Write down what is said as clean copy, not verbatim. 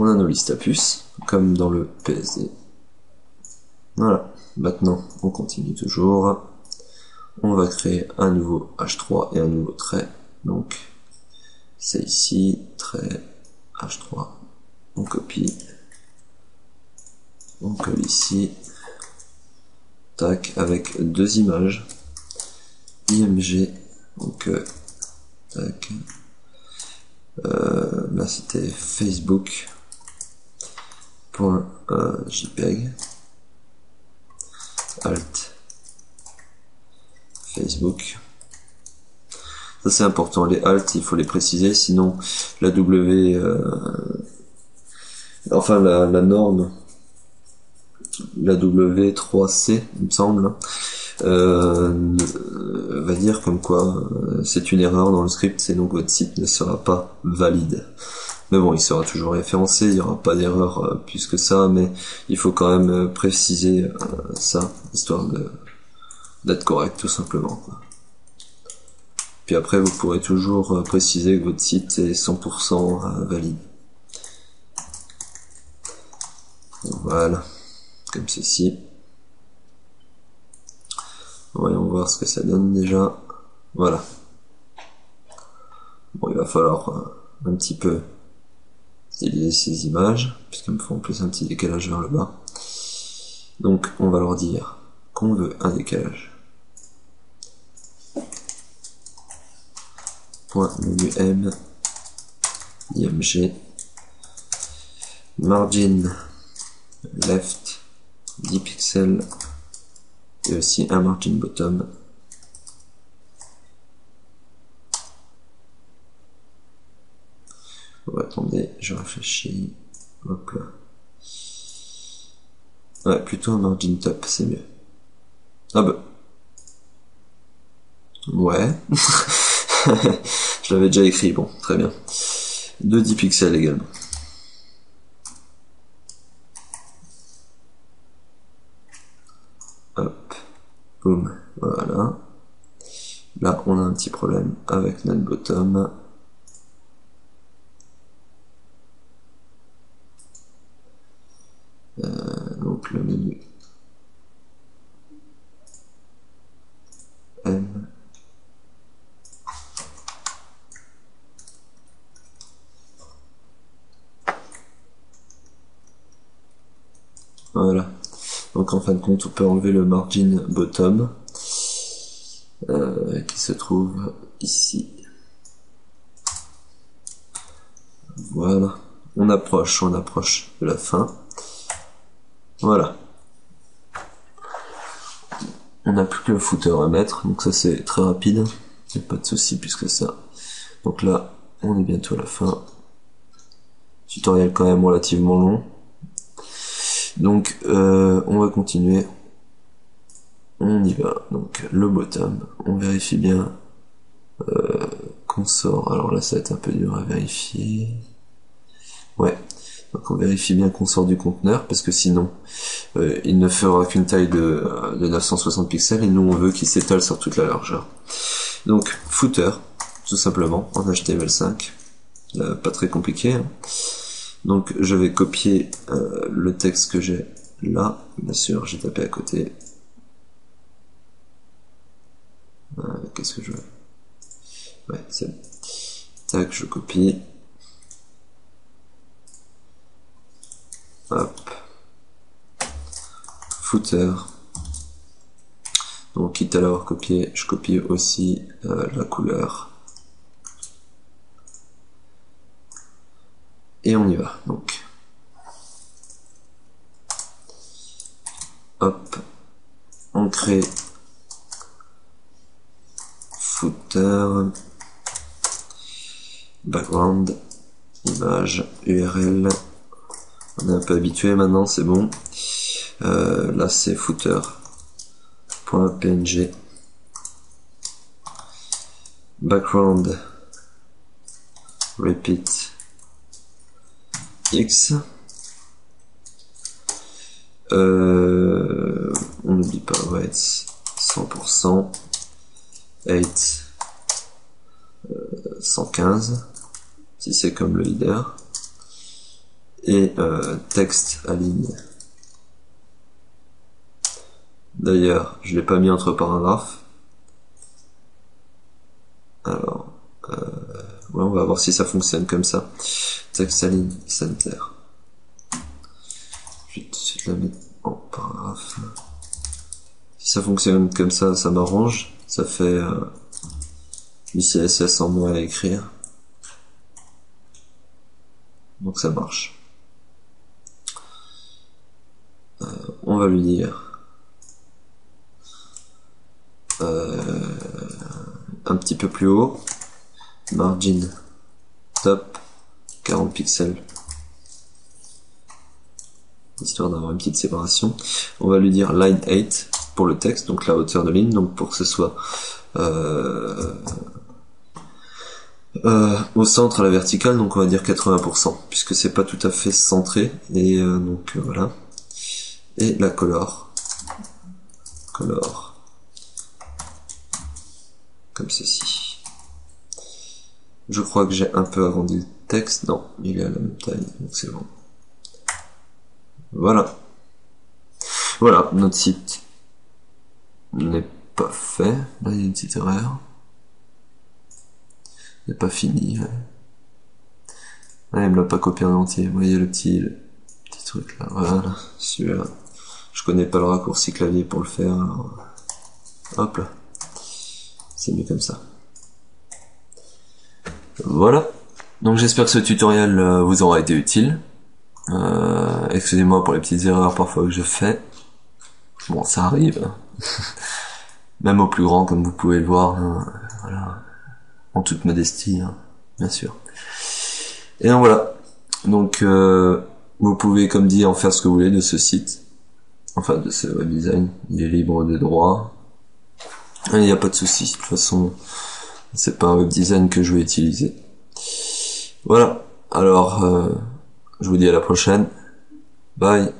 on a nos listes à puces, comme dans le PSD. Voilà, maintenant on continue toujours. On va créer un nouveau H3 et un nouveau trait. Donc c'est ici, trait H3. On copie. On colle ici. Tac, avec deux images. IMG. Donc tac. Là c'était Facebook.jpeg. Alt. Facebook. Ça c'est important, les alt il faut les préciser, sinon la W, enfin la norme, la W3C il me semble, va dire comme quoi c'est une erreur dans le script et donc votre site ne sera pas valide. Mais bon, il sera toujours référencé, il n'y aura pas d'erreur plus que ça, mais il faut quand même préciser ça, histoire d'être correct tout simplement, quoi. Puis après, vous pourrez toujours préciser que votre site est 100% valide. Voilà, comme ceci. Voyons voir ce que ça donne déjà. Voilà. Bon, il va falloir un petit peu styliser ces images, puisqu'elles me font en plus un petit décalage vers le bas. Donc, on va leur dire qu'on veut un décalage. Menu M, IMG, margin left 10 pixels et aussi un margin bottom. Oh, attendez, je réfléchis. Hop là. Ouais, plutôt un margin top, c'est mieux. Ah bah. Ouais. Je l'avais déjà écrit, bon, très bien. De 10 pixels également. Hop, boum, voilà. Là, on a un petit problème avec notre bottom. Donc le menu M. Voilà. Donc en fin de compte, on peut enlever le margin bottom qui se trouve ici. Voilà. On approche de la fin. Voilà. On n'a plus que le footer à mettre, donc ça c'est très rapide. Il n'y a pas de souci plus que ça. Donc là, on est bientôt à la fin. Tutoriel quand même relativement long. Donc on va continuer. On y va. Donc le bottom, on vérifie bien qu'on sort. Alors là ça va être un peu dur à vérifier. Ouais. Donc on vérifie bien qu'on sort du conteneur, parce que sinon il ne fera qu'une taille de 960 pixels et nous on veut qu'il s'étale sur toute la largeur. Donc footer, tout simplement, en HTML5. Pas très compliqué, hein. Donc je vais copier le texte que j'ai là, bien sûr, j'ai tapé à côté. Qu'est-ce que je veux? Ouais, c'est bon. Tac, je copie. Hop. Footer. Donc quitte à l'avoir copié, je copie aussi la couleur. Et on y va. Donc hop, on crée footer, background, image, URL. On est un peu habitué maintenant, c'est bon. Là c'est footer.png, background repeat x. On n'oublie pas weight 100%, 8 115 si c'est comme le leader, et texte à ligne. D'ailleurs, je l'ai pas mis entre paragraphes. Alors, ouais, on va voir si ça fonctionne comme ça. Texte à ligne sanitaire. Je vais tout de suite la mettre en paragraphe. Si ça fonctionne comme ça m'arrange. Ça fait du CSS en moins à écrire. Donc ça marche. On va lui dire un petit peu plus haut, margin top 40 pixels, histoire d'avoir une petite séparation. On va lui dire line 8 pour le texte, donc la hauteur de ligne, donc pour que ce soit au centre à la verticale, donc on va dire 80%, puisque c'est pas tout à fait centré, et donc voilà. Et la color, comme ceci. Je crois que j'ai un peu agrandi le texte, non, il est à la même taille, donc c'est bon. Voilà. Voilà, notre site n'est pas fait, là il y a une petite erreur. Il n'est pas fini. Ah, il me l'a pas copié en entier, vous voyez le petit truc là, voilà, celui-là. Je connais pas le raccourci clavier pour le faire, alors hop là. C'est mieux comme ça. Voilà. Donc j'espère que ce tutoriel vous aura été utile. Excusez-moi pour les petites erreurs parfois que je fais. Bon, ça arrive. Même au plus grand, comme vous pouvez le voir. Voilà. En toute modestie, hein, bien sûr. Et donc voilà. Donc vous pouvez, comme dit, en faire ce que vous voulez de ce site. Enfin, de ce web design. Il est libre de droit. Il n'y a pas de souci. De toute façon, c'est pas un web design que je vais utiliser. Voilà. Alors, je vous dis à la prochaine. Bye.